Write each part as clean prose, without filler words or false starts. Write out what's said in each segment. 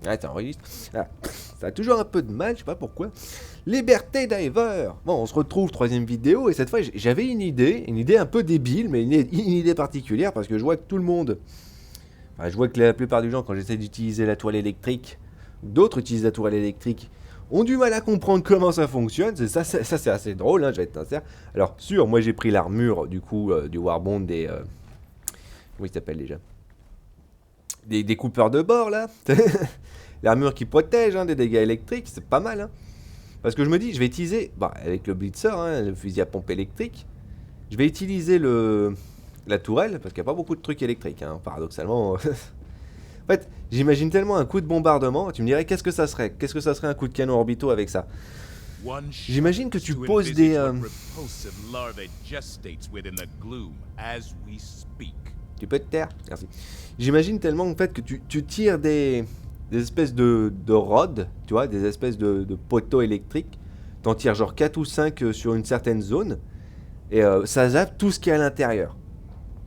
Ouais, t'enregistres. Ah, ça a toujours un peu de mal, je sais pas pourquoi. Liberté Diver. Bon, on se retrouve, troisième vidéo, et cette fois j'avais une idée un peu débile, mais une idée particulière, parce que je vois que tout le monde... Enfin, je vois que la plupart des gens, quand j'essaie d'utiliser la toile électrique, d'autres utilisent la toile électrique, ont du mal à comprendre comment ça fonctionne. Ça c'est assez drôle, hein, je vais être sincère. Alors, sûr, moi j'ai pris l'armure, du coup, du Warbond des... comment il s'appelle déjà des coupeurs de bord, là. L'armure qui protège des dégâts électriques, c'est pas mal. Hein. Parce que je me dis, je vais utiliser, bah, avec le Blitzer, le fusil à pompe électrique, je vais utiliser la tourelle, parce qu'il n'y a pas beaucoup de trucs électriques, paradoxalement. En fait, j'imagine tellement un coup de bombardement, tu me dirais, qu'est-ce que ça serait? Qu'est-ce que ça serait un coup de canon orbitaux avec ça? J'imagine que tu poses des... Tu peux te taire? Merci. J'imagine tellement en fait que tu tires des espèces de rods, tu vois, des espèces de poteaux électriques. T'en tires genre 4 ou 5 sur une certaine zone. Et ça zappe tout ce qui est à l'intérieur.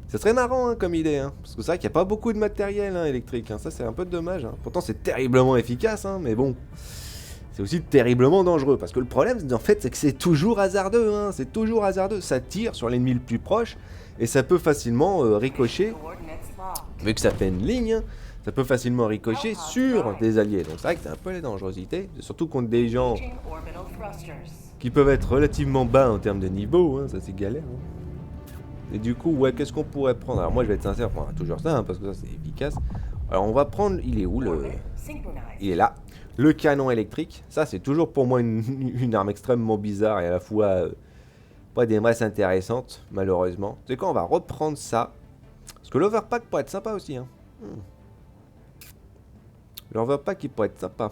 Ça serait marrant comme idée, parce que c'est vrai qu'il n'y a pas beaucoup de matériel électrique. Ça c'est un peu dommage. Pourtant c'est terriblement efficace, mais bon. C'est aussi terriblement dangereux. Parce que le problème en fait c'est que c'est toujours hasardeux. C'est toujours hasardeux. Ça tire sur l'ennemi le plus proche. Et ça peut facilement ricocher. Vu que ça fait une ligne, ça peut facilement ricocher sur des alliés. Donc c'est vrai que c'est un peu la dangerosité. Surtout contre des gens qui peuvent être relativement bas en termes de niveau. Ça c'est galère. Et du coup, ouais, qu'est-ce qu'on pourrait prendre? Alors moi je vais être sincère, on prendra toujours ça, parce que ça c'est efficace. Alors on va prendre, il est où le... Il est là. Le canon électrique. Ça c'est toujours pour moi une arme extrêmement bizarre et à la fois pas des masses intéressantes, malheureusement. C'est quoi, on va reprendre ça. Parce que l'overpack pourrait être sympa aussi. L'overpack il pourrait être sympa.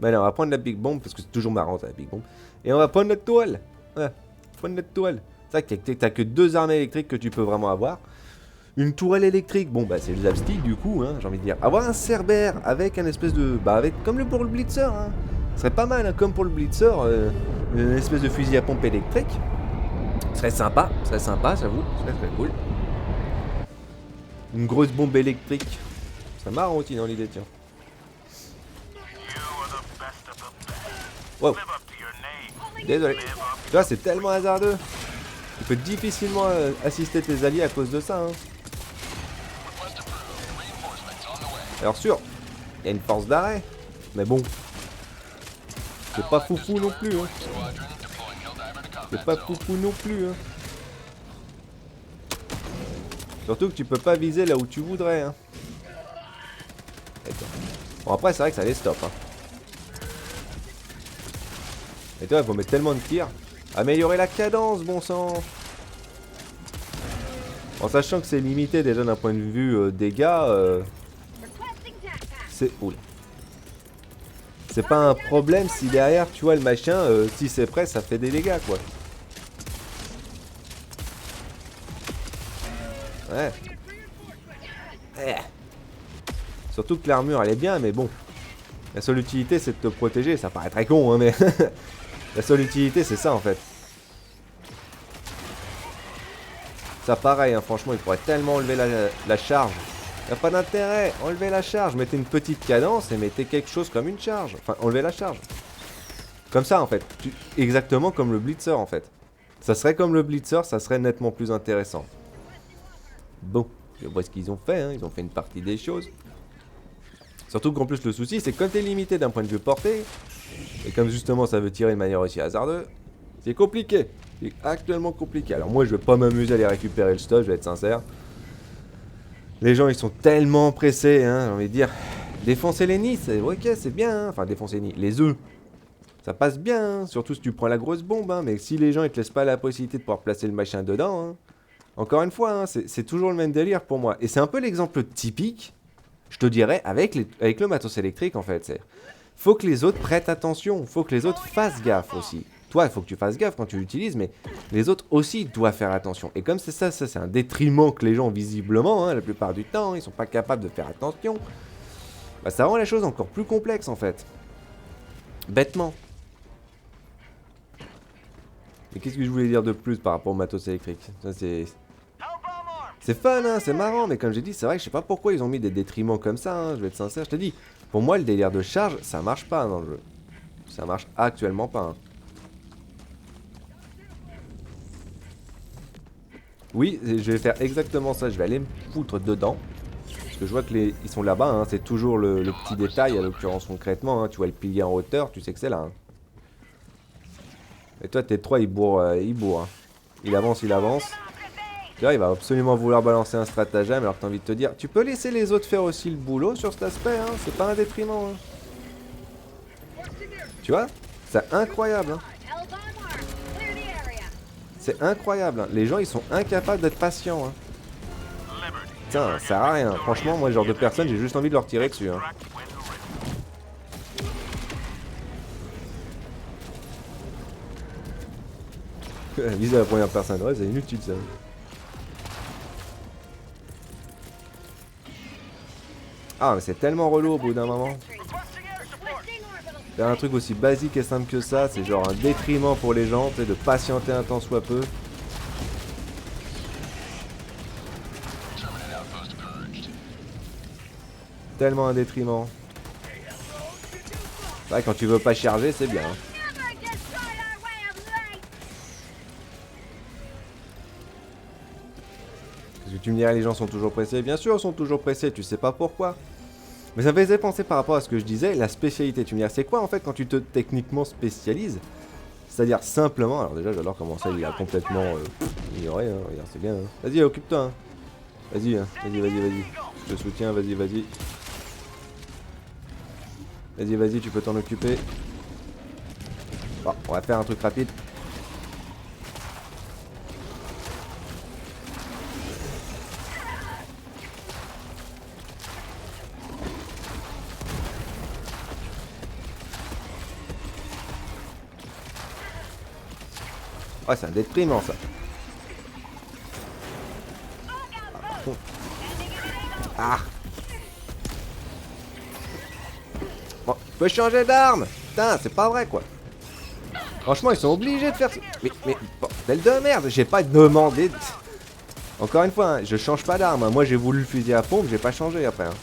Ben là, on va prendre la Big Bomb, parce que c'est toujours marrant ça, la Big Bomb. Et on va prendre notre toile. Ouais, prendre notre toile. C'est vrai que t'as que 2 armes électriques que tu peux vraiment avoir. Une tourelle électrique, bon bah c'est le zapstick du coup, j'ai envie de dire. Avoir un Cerbère avec un espèce de... Bah avec, comme pour le Blitzer, Ce serait pas mal, comme pour le Blitzer, une espèce de fusil à pompe électrique. Ce serait sympa, j'avoue, ce serait très cool. Une grosse bombe électrique. C'est marrant aussi dans l'idée, tiens. Wow. Désolé. Tu vois, c'est tellement hasardeux. Tu peux difficilement assister tes alliés à cause de ça. Alors sûr, il y a une force d'arrêt. Mais bon. C'est pas foufou non plus. C'est pas foufou non plus. Surtout que tu peux pas viser là où tu voudrais. Bon après c'est vrai que ça les stoppe. Et toi il faut mettre tellement de tirs. Améliorer la cadence, bon sang. En sachant que c'est limité déjà d'un point de vue dégâts. C'est... Oula. C'est pas un problème si derrière tu vois le machin, si c'est prêt ça fait des dégâts quoi. Ouais. Surtout que l'armure elle est bien mais bon. La seule utilité c'est de te protéger, ça paraît très con mais... La seule utilité c'est ça en fait. Ça pareil franchement il pourrait tellement enlever la charge. Y a pas d'intérêt, enlevez la charge, mettez une petite cadence et mettez quelque chose comme une charge. Enfin, enlevez la charge. Comme ça en fait, exactement comme le Blitzer en fait. Ça serait comme le Blitzer, ça serait nettement plus intéressant. Bon, je vois ce qu'ils ont fait, ils ont fait une partie des choses. Surtout qu'en plus le souci c'est que comme t'es limité d'un point de vue portée, et comme justement ça veut tirer de manière aussi hasardeuse, c'est compliqué. C'est actuellement compliqué. Alors moi je vais pas m'amuser à aller récupérer le stuff, je vais être sincère. Les gens ils sont tellement pressés, j'ai envie de dire. Défoncer les nids, c'est ok, c'est bien, enfin défoncer les nids, les œufs. Ça passe bien, surtout si tu prends la grosse bombe, mais si les gens ils te laissent pas la possibilité de pouvoir placer le machin dedans, encore une fois, c'est toujours le même délire pour moi. Et c'est un peu l'exemple typique, je te dirais, avec le matos électrique en fait. Faut que les autres prêtent attention, faut que les autres fassent gaffe aussi. Toi, il faut que tu fasses gaffe quand tu l'utilises, mais les autres aussi doivent faire attention. Et comme c'est ça c'est un détriment que les gens, visiblement, la plupart du temps, ils sont pas capables de faire attention, bah, ça rend les choses encore plus complexes en fait. Bêtement. Et qu'est-ce que je voulais dire de plus par rapport au matos électrique? Ça C'est fun, hein, c'est marrant, mais comme j'ai dit, c'est vrai que je sais pas pourquoi ils ont mis des détriments comme ça, hein, je vais être sincère, je te dis. Pour moi, le délire de charge, ça marche pas dans le jeu. Ça marche actuellement pas. Hein. Oui, je vais faire exactement ça, je vais aller me foutre dedans. Parce que je vois que ils sont là-bas, hein, c'est toujours le petit détail, à l'occurrence concrètement, hein, tu vois le pilier en hauteur, tu sais que c'est là. Hein. Et toi, T3, il bourre, il bourre. Hein. Il avance, il avance. Là, il va absolument vouloir balancer un stratagème alors que t'as envie de te dire, tu peux laisser les autres faire aussi le boulot sur cet aspect, hein, c'est pas un détriment. Hein. Tu vois, c'est incroyable. Hein. C'est incroyable, hein. Les gens ils sont incapables d'être patients. Hein. Tiens, ça sert à rien. Franchement, moi, ce genre de personne, j'ai juste envie de leur tirer dessus. Hein. Viser à la première personne, ouais, c'est inutile ça. Ah, mais c'est tellement relou au bout d'un moment. Faire un truc aussi basique et simple que ça, c'est genre un détriment pour les gens, tu sais, de patienter un temps soit peu. Tellement un détriment. Ouais, quand tu veux pas charger, c'est bien. Hein. Parce que tu me dirais, les gens sont toujours pressés. Bien sûr, ils sont toujours pressés, tu sais pas pourquoi. Mais ça me faisait penser par rapport à ce que je disais, la spécialité. Tu me dirais, c'est quoi en fait quand tu te techniquement spécialises? C'est-à-dire simplement, alors déjà j'adore comment ça il a complètement ignoré, hein, regarde c'est bien. Hein. Vas-y, occupe-toi. Hein. Vas-y, hein. Vas-y. Je te soutiens, vas-y. Vas-y, tu peux t'en occuper. Bon, on va faire un truc rapide. Ouais, c'est un déprimant ça. Ah. Bon, je peux changer d'arme. Putain, c'est pas vrai quoi. Franchement, ils sont obligés de faire ça. Mais bordel de merde, j'ai pas demandé. Encore une fois, hein, je change pas d'arme. Hein. Moi, j'ai voulu le fusil à pompe, j'ai pas changé après. Hein.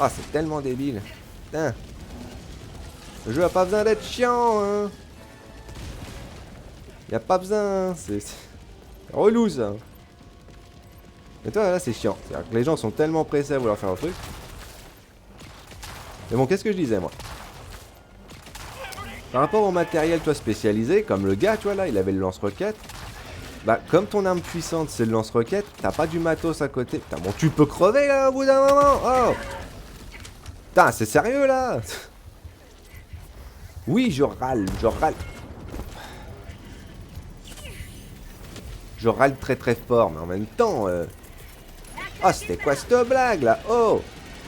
Ah, c'est tellement débile. Putain. Le jeu a pas besoin d'être chiant, hein. Y a pas besoin, hein. C'est relou ça. Mais toi, là, c'est chiant. C'est-à-dire que les gens sont tellement pressés à vouloir faire un truc. Mais bon, qu'est-ce que je disais, moi? Par rapport au matériel, toi, spécialisé, comme le gars, tu vois, là, il avait le lance-roquette. Bah, comme ton arme puissante, c'est le lance-roquette, t'as pas du matos à côté. Putain, bon, tu peux crever, là, au bout d'un moment. Oh. Putain, c'est sérieux, là. Oui, je râle. Je râle très très fort, mais en même temps... Ah, c'était quoi cette blague, là? Oh.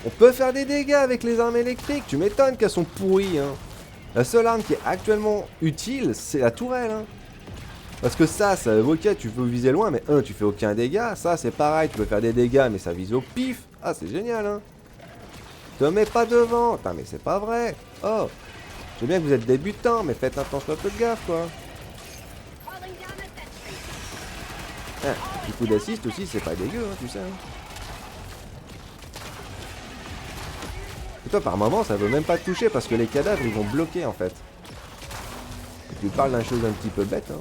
On peut faire des dégâts avec les armes électriques. Tu m'étonnes qu'elles sont pourries, hein. La seule arme qui est actuellement utile, c'est la tourelle, hein. Parce que ça, ok, tu peux viser loin, mais tu fais aucun dégât. Ça, c'est pareil, tu peux faire des dégâts, mais ça vise au pif. Ah, c'est génial, hein. Te mets pas devant. Putain, mais c'est pas vrai. Oh. Je sais bien que vous êtes débutant, mais faites attention un peu de gaffe, quoi. Ah, un petit coup d'assist aussi, c'est pas dégueu, hein, tu sais. Hein. Et toi, par moment, ça veut même pas te toucher parce que les cadavres, ils vont bloquer, en fait. Et tu parles d'une chose un petit peu bête, hein.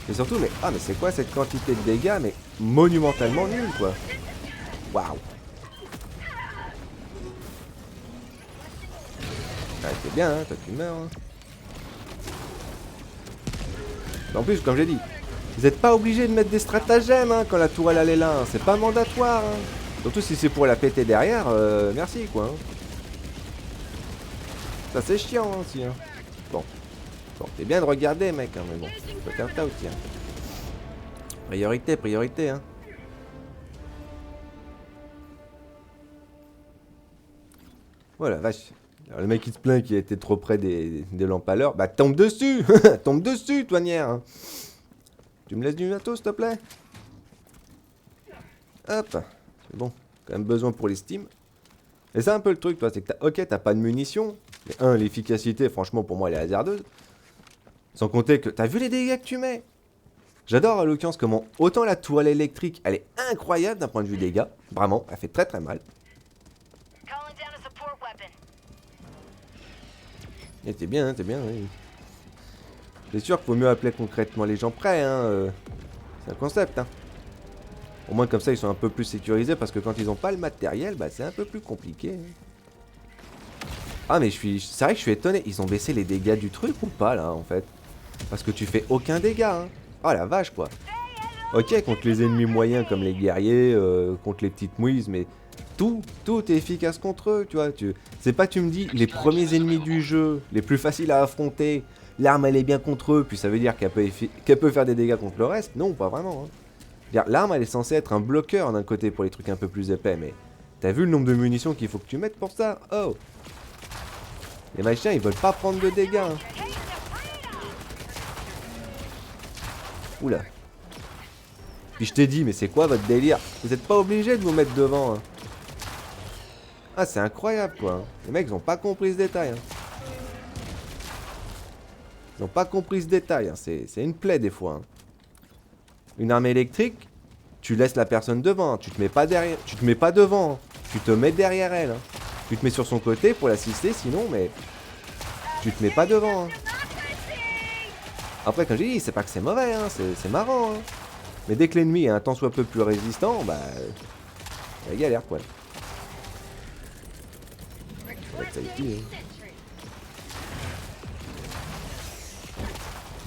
Et surtout, mais c'est quoi cette quantité de dégâts, mais monumentalement nulle, quoi. Waouh. Ah, c'est bien, hein, toi tu meurs. Hein. En plus, comme j'ai dit, vous n'êtes pas obligé de mettre des stratagèmes hein, quand la tourelle elle est là. Hein. C'est pas mandatoire. Hein. Surtout si c'est pour la péter derrière, merci quoi. Hein. Ça c'est chiant hein, aussi. Hein. Bon, c'est bien de regarder mec, hein, mais bon, tu peux faire ça aussi. Hein. Priorité, hein. Voilà, vache. Alors, le mec il se plaint qu'il a été trop près des lampes à l'heure. Bah tombe dessus. Tombe dessus, toignère. Hein. Tu me laisses du matos, s'il te plaît. Hop. C'est bon. Quand même besoin pour les Steam. Et c'est un peu le truc, toi. C'est que t'as pas de munitions. Mais l'efficacité, franchement, pour moi, elle est hasardeuse. Sans compter que... T'as vu les dégâts que tu mets? J'adore à l'occurrence comment autant la toile électrique, elle est incroyable d'un point de vue dégâts. Vraiment, elle fait très très mal. Et t'es bien, oui. C'est sûr qu'il faut mieux appeler concrètement les gens prêts, hein. C'est un concept, hein. Au moins comme ça ils sont un peu plus sécurisés parce que quand ils ont pas le matériel, bah c'est un peu plus compliqué. Ah mais c'est vrai que je suis étonné, ils ont baissé les dégâts du truc ou pas là en fait? Parce que tu fais aucun dégât, hein. Oh la vache quoi. Ok, contre les ennemis moyens comme les guerriers, contre les petites mouises, mais tout est efficace contre eux, tu vois. C'est pas tu me dis, les premiers ennemis du jeu, les plus faciles à affronter, l'arme elle est bien contre eux, puis ça veut dire qu'elle peut faire des dégâts contre le reste? Non, pas vraiment. Hein. L'arme elle est censée être un bloqueur d'un côté pour les trucs un peu plus épais, mais t'as vu le nombre de munitions qu'il faut que tu mettes pour ça? Oh! Les magiciens ils veulent pas prendre de dégâts. Hein. Oula. Puis je t'ai dit, mais c'est quoi votre délire? Vous êtes pas obligé de vous mettre devant. Hein. Ah, c'est incroyable quoi. Les mecs, ils ont pas compris ce détail. Hein. Ils ont pas compris ce détail. Hein. C'est une plaie des fois. Hein. Une arme électrique, tu laisses la personne devant. Hein. Tu te mets pas derrière. Tu te mets pas devant. Hein. Tu te mets derrière elle. Hein. Tu te mets sur son côté pour l'assister, sinon, mais tu te mets pas devant. Hein. Après, quand j'ai dit, c'est pas que c'est mauvais. Hein. C'est marrant. Hein. Mais dès que l'ennemi est un tant soit peu plus résistant, bah... la galère, quoi. Ça ici, hein.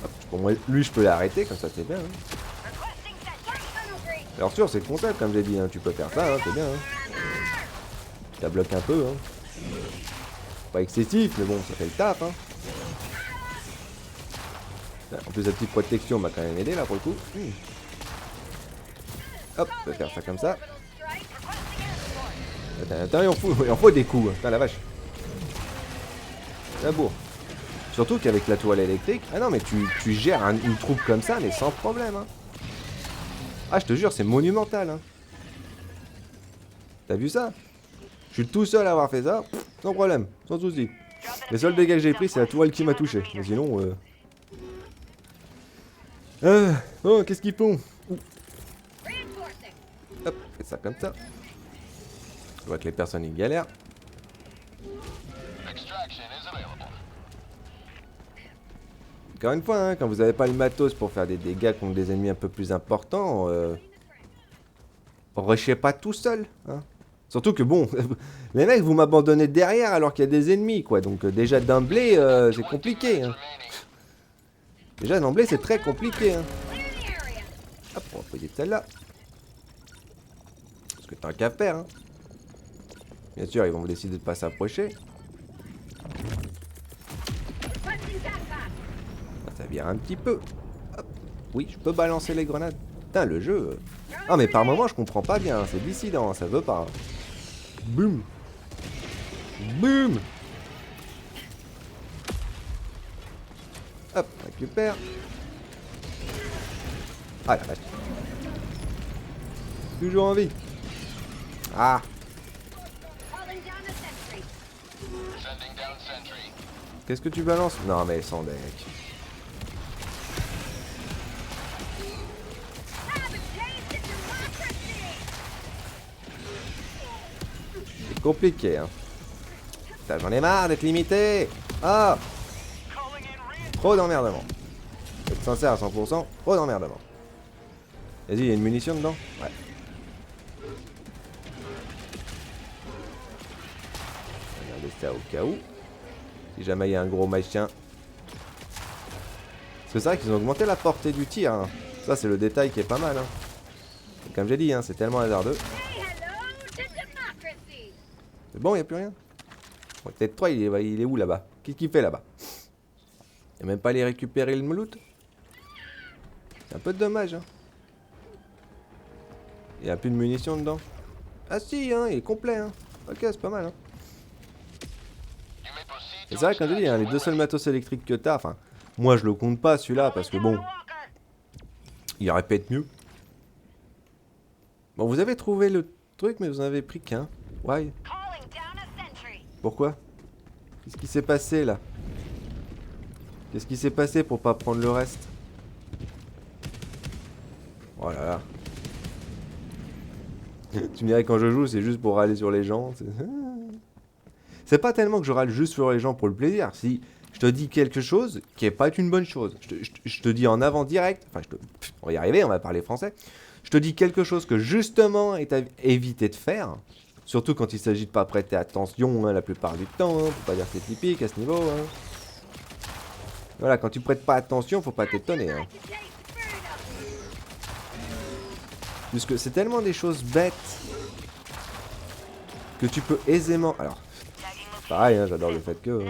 Hop, pour moi, lui, je peux l'arrêter, comme ça, c'est bien. Hein. Alors sûr, c'est le concept, comme j'ai dit. Hein. Tu peux faire ça, hein, c'est bien. Hein. Ça bloque un peu. Hein. Pas excessif, mais bon, ça fait le taf. Hein. En plus, la petite protection m'a quand même aidé, là, pour le coup. Hop, je vais faire ça comme ça. Attends, il en faut des coups. Putain, la vache. La bourre. Surtout qu'avec la toile électrique... Ah non, mais tu gères une troupe comme ça, mais sans problème. Hein. Ah, je te jure, c'est monumental. Hein. T'as vu ça? Je suis tout seul à avoir fait ça. Sans problème, sans souci. Les seuls dégâts que j'ai pris, c'est la toile qui m'a touché. Mais sinon... Oh, qu'est-ce qu'ils font? Hop, fais ça comme ça. Je vois que les personnes y galèrent. Encore une fois, hein, quand vous avez pas le matos pour faire des dégâts contre des ennemis un peu plus importants, rushez pas tout seul. Hein. Surtout que bon, les mecs vous m'abandonnez derrière alors qu'il y a des ennemis, quoi. Donc déjà d'emblée, c'est compliqué. Hein. Déjà d'emblée, c'est très compliqué. Hein. Hop, on va poser celle-là. Parce que t'as qu'à faire. Hein. Bien sûr, ils vont vous décider de pas s'approcher. Ça vire un petit peu. Hop. Oui, je peux balancer les grenades. Putain, le jeu... Ah, mais par moment, je comprends pas bien. C'est dissident, ça veut pas. Boum. Boum. Hop, récupère. Ah, la vache. Toujours en vie. Ah. Qu'est-ce que tu balances? Non, mais sans deck. C'est compliqué, hein. Putain, j'en ai marre d'être limité. Ah. Trop d'emmerdement. Être sincère à 100%, trop d'emmerdement. Vas-y, il y a une munition dedans? Ouais. Regardez ça au cas où. Si jamais il y a un gros magicien. Parce que c'est vrai qu'ils ont augmenté la portée du tir. Hein. Ça, c'est le détail qui est pas mal. Hein. Et comme j'ai dit, hein, c'est tellement hasardeux. C'est bon, il n'y a plus rien. Bon, peut-être 3, il est où là-bas? Qu'est-ce qu'il fait là-bas? Il n'y a même pas aller récupérer le loot. C'est un peu dommage. Hein. Il n'y a plus de munitions dedans. Ah si, hein, il est complet. Hein. Ok, c'est pas mal. Hein. Et c'est vrai, quand je dis, hein, les deux seuls matos électriques que t'as, enfin, moi je le compte pas celui-là parce que bon, il aurait pu être mieux. Bon, vous avez trouvé le truc, mais vous en avez pris qu'un. Why? Pourquoi? Qu'est-ce qui s'est passé là? Qu'est-ce qui s'est passé pour pas prendre le reste? Oh là là. Tu me dirais quand je joue, c'est juste pour râler sur les gens. C'est pas tellement que je râle juste sur les gens pour le plaisir. Si je te dis quelque chose qui est pas une bonne chose, je te dis en avant direct. Enfin, on va y arriver, on va parler français. Je te dis quelque chose que justement est à éviter de faire. Surtout quand il s'agit de pas prêter attention hein, la plupart du temps. Hein, faut pas dire que c'est typique à ce niveau. Hein. Voilà, quand tu prêtes pas attention, faut pas t'étonner. Hein. Puisque c'est tellement des choses bêtes que tu peux aisément... Alors, pareil, hein, j'adore le fait que...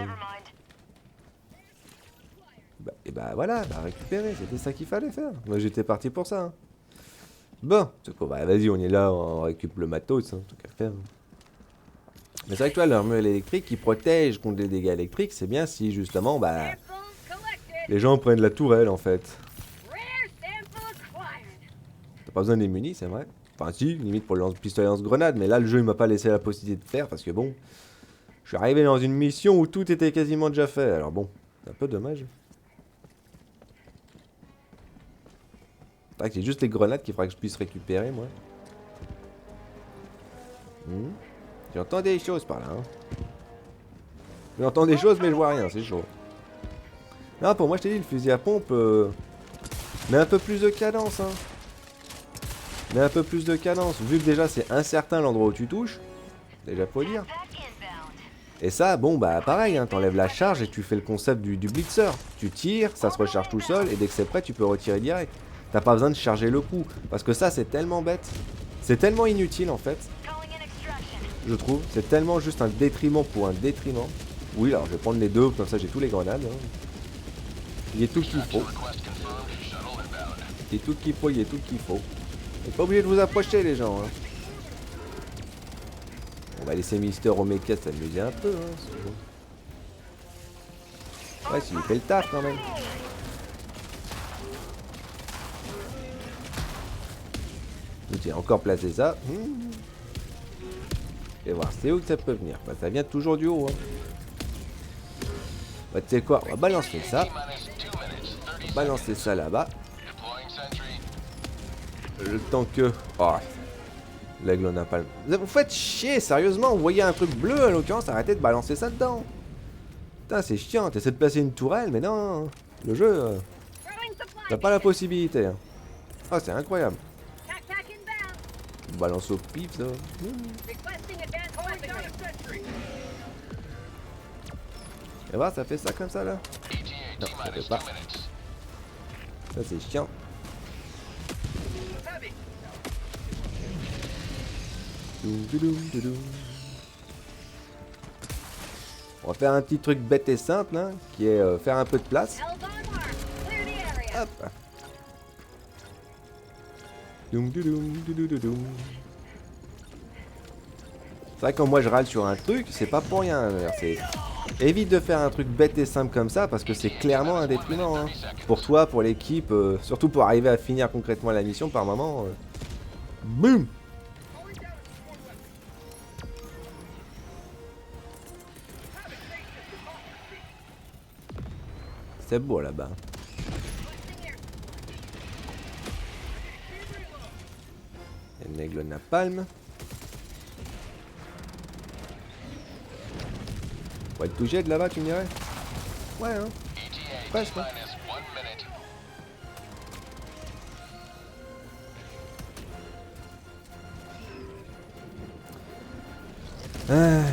et bah voilà, bah récupérer, c'était ça qu'il fallait faire. Moi j'étais parti pour ça. Hein. Bon, c'est quoi, bah vas-y, on est là, on récupère le matos, hein, tout qu'à faire. Mais c'est vrai que toi, l'armure électrique qui protège contre les dégâts électriques, c'est bien si justement, bah... les gens prennent la tourelle en fait. T'as pas besoin des munis, c'est vrai. Enfin si, limite pour le pistolet lance-grenade, mais là le jeu il m'a pas laissé la possibilité de faire parce que bon... Je suis arrivé dans une mission où tout était quasiment déjà fait, alors bon, c'est un peu dommage. C'est juste les grenades qu'il faudra que je puisse récupérer, moi. J'entends des choses par là. Hein. J'entends des choses, mais je vois rien, c'est chaud. Non, pour moi, je t'ai dit, le fusil à pompe... met un peu plus de cadence, hein. Met un peu plus de cadence. Vu que déjà, c'est incertain l'endroit où tu touches. Déjà, faut le dire. Et ça, bon, bah pareil, hein, t'enlèves la charge et tu fais le concept du blitzer. Tu tires, ça se recharge tout seul, et dès que c'est prêt, tu peux retirer direct. T'as pas besoin de charger le coup. Parce que ça, c'est tellement bête. C'est tellement inutile, en fait. Je trouve. C'est tellement juste un détriment pour un détriment. Oui, alors je vais prendre les deux, comme ça j'ai tous les grenades. Hein. Il y a tout ce qu'il faut. Il y a tout ce qu'il faut, il y a tout ce qu'il faut. Et pas obligé de vous approcher, les gens. Hein. On va laisser Mister Omega s'amuser un peu. Hein, bon. Ouais, s'il fait le taf quand même. J'ai encore placé ça. Et voir c'est où que ça peut venir. Bah, ça vient toujours du haut. Hein. Bah, tu sais quoi, on va balancer ça. Balancer ça là-bas. Le temps que... Oh, l'aigle n'a pas... Vous faites chier, sérieusement. Vous voyez un truc bleu, à l'occurrence, arrêtez de balancer ça dedans. Putain, c'est chiant. T'essaies de placer une tourelle, mais non. Le jeu... t'as pas la possibilité. Hein. Oh, c'est incroyable. Balance au pif, ça. Et voilà, ça fait ça comme ça, là. Non, ça fait pas. Ça, c'est chiant. On va faire un petit truc bête et simple, hein, qui est faire un peu de place. Hop. C'est vrai que quand moi je râle sur un truc, c'est pas pour rien. Évite de faire un truc bête et simple comme ça parce que c'est clairement un détriment. Hein. Pour toi, pour l'équipe, surtout pour arriver à finir concrètement la mission par moment. Boum! C'est beau là-bas. Un aigle napalm. On va être touché de là-bas, tu me dirais? Ouais, hein. Presque. Hein.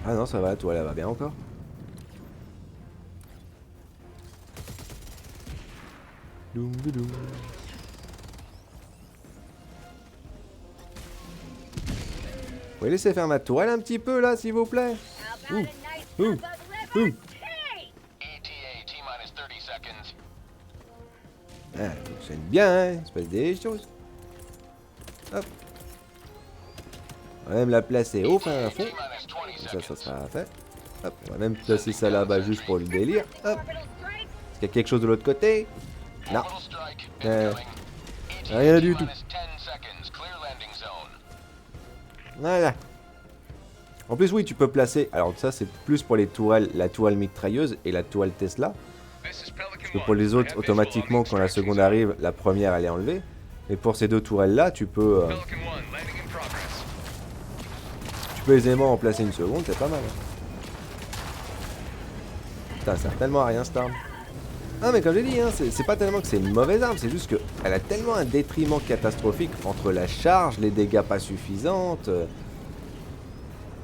Ah non, ça va, toi, elle va bien encore. Doum, doum. Vous pouvez laisser faire ma tourelle un petit peu là, s'il vous plaît? Ah, ça fonctionne bien, hein? Il se passe des choses. Hop. On va même la placer au fin fond. Comme ça sera fait. Hop, on va même placer ça là-bas juste pour le délire. Hop. Est-ce qu'il y a quelque chose de l'autre côté? Non. Rien du tout. Voilà. En plus, oui, tu peux placer... Alors ça, c'est plus pour les tourelles, la tourelle mitrailleuse et la tourelle Tesla. Parce que pour les autres, automatiquement, quand la seconde arrive, la première, elle est enlevée. Et pour ces deux tourelles-là, tu peux aisément en placer une seconde, c'est pas mal. Putain, ça sert tellement à rien cette arme. Ah mais comme j'ai dit, hein, c'est pas tellement que c'est une mauvaise arme, c'est juste qu'elle a tellement un détriment catastrophique entre la charge, les dégâts pas suffisantes.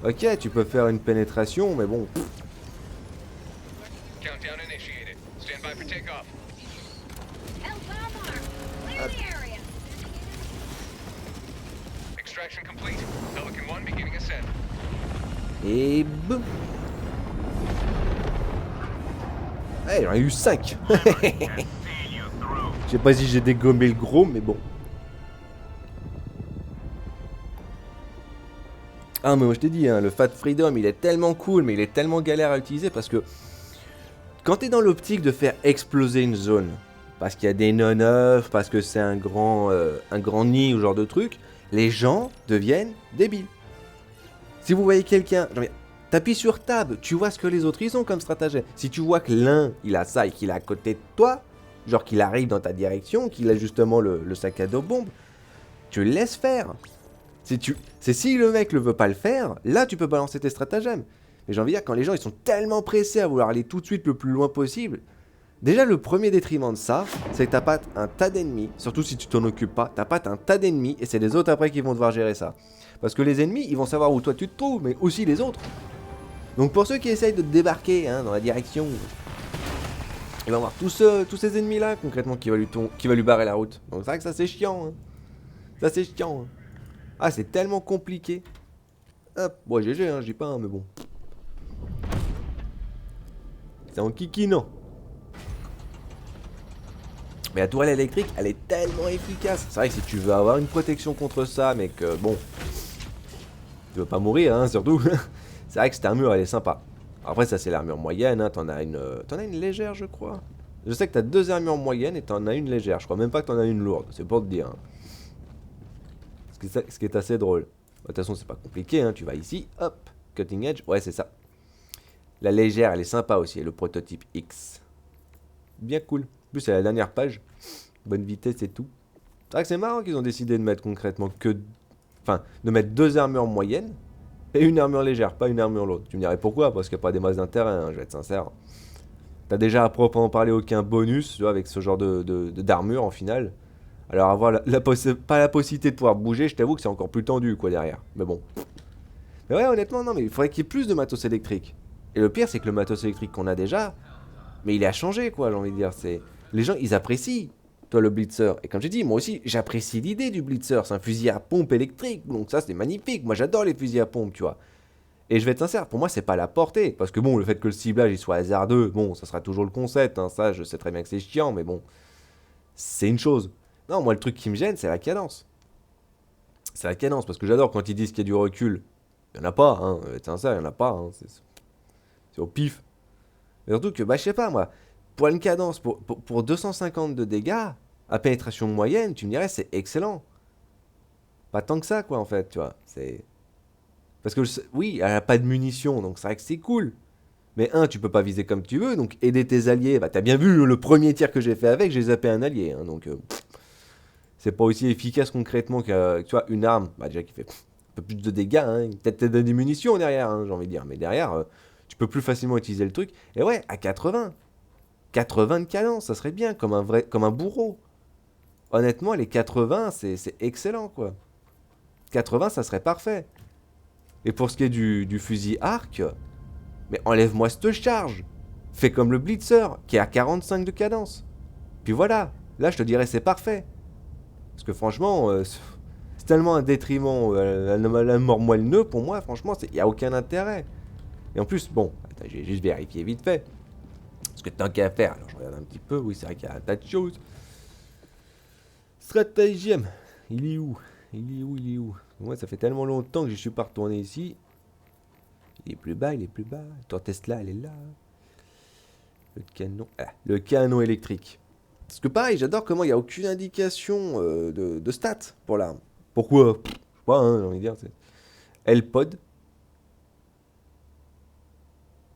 Ok, tu peux faire une pénétration, mais bon. Et boum. Ouais, j'en ai eu 5. Je sais pas si j'ai dégommé le gros, mais bon. Ah, mais moi je t'ai dit, hein, le Fat Freedom, il est tellement cool, mais il est tellement galère à utiliser parce que quand t'es dans l'optique de faire exploser une zone, parce qu'il y a des non-œufs, parce que c'est un grand nid ou genre de truc, les gens deviennent débiles. Si vous voyez quelqu'un, t'appuies sur tab, tu vois ce que les autres ils ont comme stratagème. Si tu vois que l'un il a ça et qu'il est à côté de toi, genre qu'il arrive dans ta direction, qu'il a justement le sac à dos bombe, tu le laisses faire. C'est si le mec ne veut pas le faire, là tu peux balancer tes stratagèmes. Mais j'ai envie de dire, quand les gens ils sont tellement pressés à vouloir aller tout de suite le plus loin possible, déjà le premier détriment de ça, c'est que t'as pas un tas d'ennemis, surtout si tu t'en occupes pas, t'as pas un tas d'ennemis et c'est les autres après qui vont devoir gérer ça. Parce que les ennemis, ils vont savoir où toi tu te trouves, mais aussi les autres. Donc pour ceux qui essayent de te débarquer dans la direction, ils vont voir tous ces ennemis-là, concrètement, qui va lui barrer la route. Donc c'est vrai que ça c'est chiant. Hein. Ça c'est chiant. Hein. Ah, c'est tellement compliqué. Hop, bon, GG, je dis pas, mais bon. C'est en kikinant. Mais la tourelle électrique, elle est tellement efficace. C'est vrai que si tu veux avoir une protection contre ça, mais que bon, tu veux pas mourir, hein, surtout. C'est vrai que cette armure, elle est sympa. Après, ça, c'est l'armure moyenne. Hein. T'en as une légère, je crois. Je sais que t'as 2 armures moyennes et t'en as une légère. Je crois même pas que t'en as une lourde. C'est pour te dire. Hein. Ce qui est assez drôle. De toute façon, c'est pas compliqué. Hein. Tu vas ici, hop, cutting edge. Ouais, c'est ça. La légère, elle est sympa aussi. Le prototype X. Bien cool. En plus, c'est la dernière page. Bonne vitesse et tout. C'est vrai que c'est marrant qu'ils ont décidé de mettre concrètement de mettre 2 armures moyennes et une armure légère, pas une armure lourde. Tu me dirais pourquoi? Parce qu'il n'y a pas des masses d'intérêt, hein, je vais être sincère. T'as déjà à proprement parler aucun bonus, tu vois, avec ce genre d'armure en finale. Alors avoir pas la possibilité de pouvoir bouger, je t'avoue que c'est encore plus tendu, quoi, derrière. Mais bon. Mais ouais, honnêtement, non, mais il faudrait qu'il y ait plus de matos électrique. Et le pire, c'est que le matos électrique qu'on a déjà, mais il a changé, quoi, j'ai envie de dire. Les gens, ils apprécient, toi, le Blitzer. Et comme j'ai dit, moi aussi, j'apprécie l'idée du Blitzer. C'est un fusil à pompe électrique, donc ça, c'est magnifique. Moi, j'adore les fusils à pompe, tu vois. Et je vais être sincère, pour moi, c'est pas la portée. Parce que bon, le fait que le ciblage il soit hasardeux, bon, ça sera toujours le concept. Hein, ça, je sais très bien que c'est chiant, mais bon, c'est une chose. Non, moi, le truc qui me gêne, c'est la cadence. C'est la cadence, parce que j'adore quand ils disent qu'il y a du recul. Il y en a pas, hein. Être sincère, il y en a pas. Hein, c'est au pif. Mais surtout que, bah, je sais pas, moi, pour une cadence, pour 250 de dégâts, à pénétration moyenne, tu me dirais, c'est excellent. Pas tant que ça, quoi, en fait, tu vois. C'est. Parce que, oui, elle a pas de munitions, donc c'est vrai que c'est cool. Mais tu peux pas viser comme tu veux, donc aider tes alliés. Bah, t'as bien vu le premier tir que j'ai fait avec, j'ai zappé un allié. Hein, donc, c'est pas aussi efficace concrètement que, tu vois, une arme, bah, déjà qui fait un peu plus de dégâts. Hein, peut-être des munitions derrière, hein, j'ai envie de dire. Mais derrière, tu peux plus facilement utiliser le truc. Et ouais, à 80. 80 de cadence, ça serait bien, comme un bourreau. Honnêtement, les 80, c'est excellent, quoi. 80, ça serait parfait. Et pour ce qui est du fusil arc, mais enlève-moi cette charge. Fais comme le Blitzer, qui est à 45 de cadence. Puis voilà, là je te dirais c'est parfait. Parce que franchement, c'est tellement un détriment la mort moelle-nœud, pour moi, franchement, il n'y a aucun intérêt. Et en plus, bon, attends, j'ai juste vérifié vite fait. Parce que tant qu'à faire, alors je regarde un petit peu, oui, c'est vrai qu'il y a un tas de choses. Stratagème, il est où? Moi, ça fait tellement longtemps que je suis pas retourné ici. Il est plus bas. Ton Tesla, elle est là. Le canon. Ah, le canon électrique. Parce que pareil, j'adore comment il n'y a aucune indication de stats pour l'arme. Pourquoi? Je sais pas, hein, j'ai envie de dire. LPOD.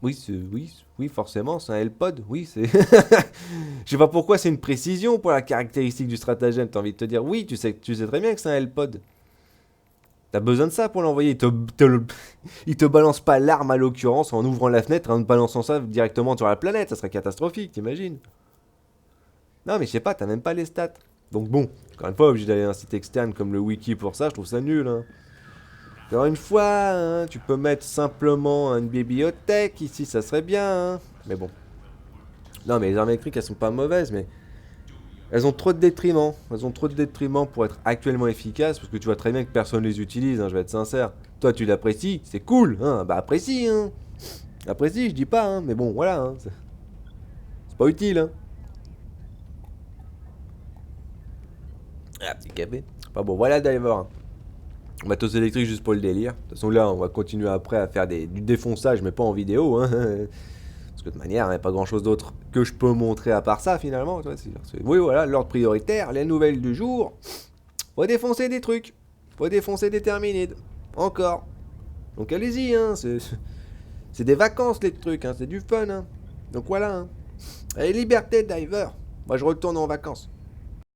Oui, forcément, c'est un L-Pod. Oui, c'est. Je sais pas pourquoi c'est une précision pour la caractéristique du stratagème. T'as envie de te dire, oui, tu sais très bien que c'est un L-Pod. T'as besoin de ça pour l'envoyer. Il te balance pas l'arme à l'occurrence en ouvrant la fenêtre et en te balançant ça directement sur la planète. Ça serait catastrophique, t'imagines? Non, mais je sais pas, t'as même pas les stats. Donc bon, encore une fois, obligé d'aller à un site externe comme le wiki pour ça, je trouve ça nul. Hein. Alors une fois, hein, tu peux mettre simplement une bibliothèque ici, ça serait bien. Hein. Mais bon. Non, mais les armes électriques, elles sont pas mauvaises, mais elles ont trop de détriments. Elles ont trop de détriments pour être actuellement efficaces, parce que tu vois très bien que personne les utilise, hein, je vais être sincère. Toi, tu l'apprécies, c'est cool, hein, bah apprécie, hein. Apprécie, je dis pas, hein, mais bon, voilà, hein, c'est pas utile, hein. Ah, petit café. Enfin bon, voilà Diver. Matos électrique juste pour le délire. De toute façon, là, on va continuer après à faire du défonçage, mais pas en vidéo, hein. Parce que de toute manière, il n'y a pas grand chose d'autre que je peux montrer à part ça, finalement. Oui, voilà, l'ordre prioritaire, les nouvelles du jour. Faut défoncer des trucs. Faut défoncer des terminides. Encore. Donc allez-y, hein. C'est des vacances, les trucs, hein. C'est du fun, hein. Donc voilà, hein. Allez, liberté, Diver. Moi, je retourne en vacances.